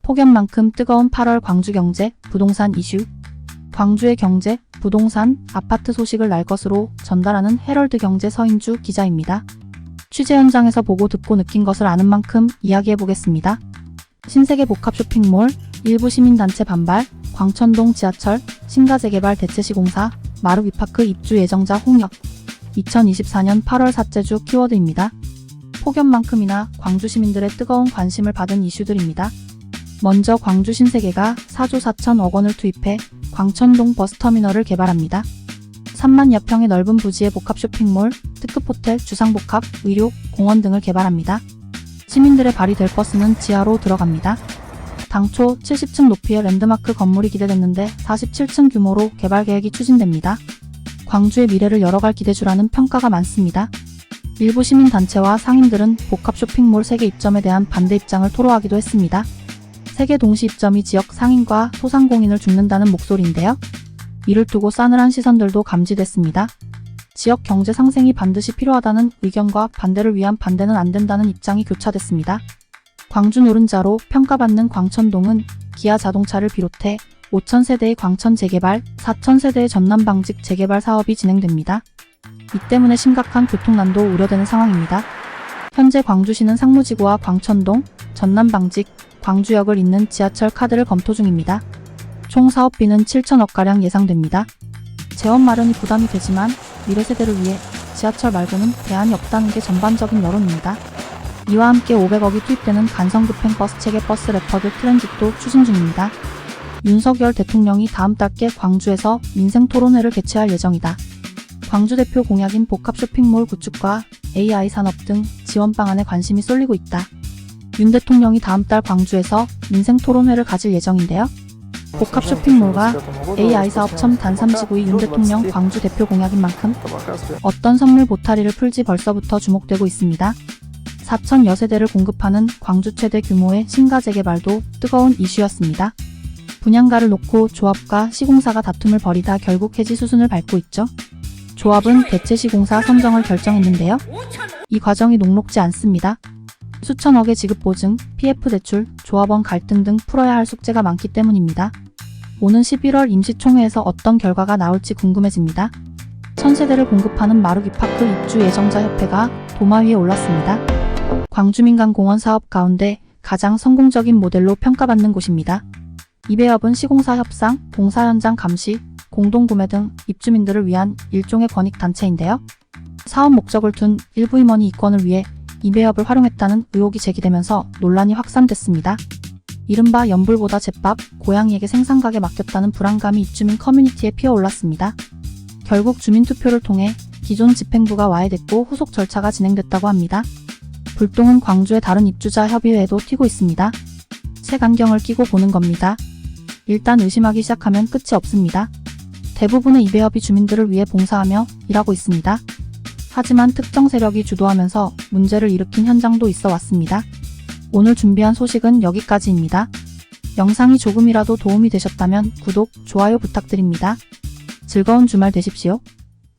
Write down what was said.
폭염만큼 뜨거운 8월 광주경제, 부동산 이슈. 광주의 경제, 부동산, 아파트 소식을 날 것으로 전달하는 헤럴드 경제 서인주 기자입니다. 취재 현장에서 보고 듣고 느낀 것을 아는 만큼 이야기해보겠습니다. 신세계 복합 쇼핑몰, 일부 시민단체 반발, 광천동 지하철, 신가 재개발 대체시공사, 마루 위파크 입주 예정자 홍역. 2024년 8월 삿제주 키워드입니다. 폭염만큼이나 광주 시민들의 뜨거운 관심을 받은 이슈들입니다. 먼저 광주 신세계가 4조 4천억 원을 투입해 광천동 버스터미널을 개발합니다. 3만여 평의 넓은 부지의 복합 쇼핑몰, 특급 호텔, 주상복합, 의료, 공원 등을 개발합니다. 시민들의 발이 될 버스는 지하로 들어갑니다. 당초 70층 높이의 랜드마크 건물이 기대됐는데 47층 규모로 개발 계획이 추진됩니다. 광주의 미래를 열어갈 기대주라는 평가가 많습니다. 일부 시민단체와 상인들은 복합 쇼핑몰 세계 입점에 대한 반대 입장을 토로하기도 했습니다. 세계 동시 입점이 지역 상인과 소상공인을 죽는다는 목소리인데요. 이를 두고 싸늘한 시선들도 감지됐습니다. 지역 경제 상생이 반드시 필요하다는 의견과 반대를 위한 반대는 안 된다는 입장이 교차됐습니다. 광주 노른자로 평가받는 광천동은 기아 자동차를 비롯해 5,000세대의 광천 재개발, 4,000세대의 전남 방직 재개발 사업이 진행됩니다. 이 때문에 심각한 교통난도 우려되는 상황입니다. 현재 광주시는 상무지구와 광천동, 전남 방직, 광주역을 잇는 지하철 카드를 검토 중입니다. 총 사업비는 7천억가량 예상됩니다. 재원 마련이 부담이 되지만 미래 세대를 위해 지하철 말고는 대안이 없다는 게 전반적인 여론입니다. 이와 함께 500억이 투입되는 간성급행 버스 체계 버스 레퍼드 트랜짓도 추진 중입니다. 윤석열 대통령이 다음 달께 광주에서 민생토론회를 개최할 예정이다. 광주 대표 공약인 복합 쇼핑몰 구축과 AI 산업 등 지원 방안에 관심이 쏠리고 있다. 윤 대통령이 다음 달 광주에서 민생토론회를 가질 예정인데요. 복합 쇼핑몰과 AI 사업 첨단 3지구의 윤 대통령 광주 대표 공약인 만큼 어떤 선물 보따리를 풀지 벌써부터 주목되고 있습니다. 4,000여 세대를 공급하는 광주 최대 규모의 신가 재개발도 뜨거운 이슈였습니다. 분양가를 놓고 조합과 시공사가 다툼을 벌이다 결국 해지 수순을 밟고 있죠. 조합은 대체시공사 선정을 결정했는데요. 이 과정이 녹록지 않습니다. 수천억의 지급 보증, PF 대출, 조합원 갈등 등 풀어야 할 숙제가 많기 때문입니다. 오는 11월 임시총회에서 어떤 결과가 나올지 궁금해집니다. 1,000세대를 공급하는 마루 위파크 입주 예정자 협회가 도마 위에 올랐습니다. 광주민간공원 사업 가운데 가장 성공적인 모델로 평가받는 곳입니다. 이 배업은 시공사 협상, 공사 현장 감시, 공동구매 등 입주민들을 위한 일종의 권익단체인데요. 사업 목적을 둔 일부 임원이 이권을 위해 이 배업을 활용했다는 의혹이 제기되면서 논란이 확산됐습니다. 이른바 연불보다 제밥, 고양이에게 생산가게 맡겼다는 불안감이 입주민 커뮤니티에 피어올랐습니다. 결국 주민투표를 통해 기존 집행부가 와해됐고 후속 절차가 진행됐다고 합니다. 불똥은 광주의 다른 입주자 협의회에도 튀고 있습니다. 색안경을 끼고 보는 겁니다. 일단 의심하기 시작하면 끝이 없습니다. 대부분의 이 배업이 주민들을 위해 봉사하며 일하고 있습니다. 하지만 특정 세력이 주도하면서 문제를 일으킨 현장도 있어 왔습니다. 오늘 준비한 소식은 여기까지입니다. 영상이 조금이라도 도움이 되셨다면 구독, 좋아요 부탁드립니다. 즐거운 주말 되십시오.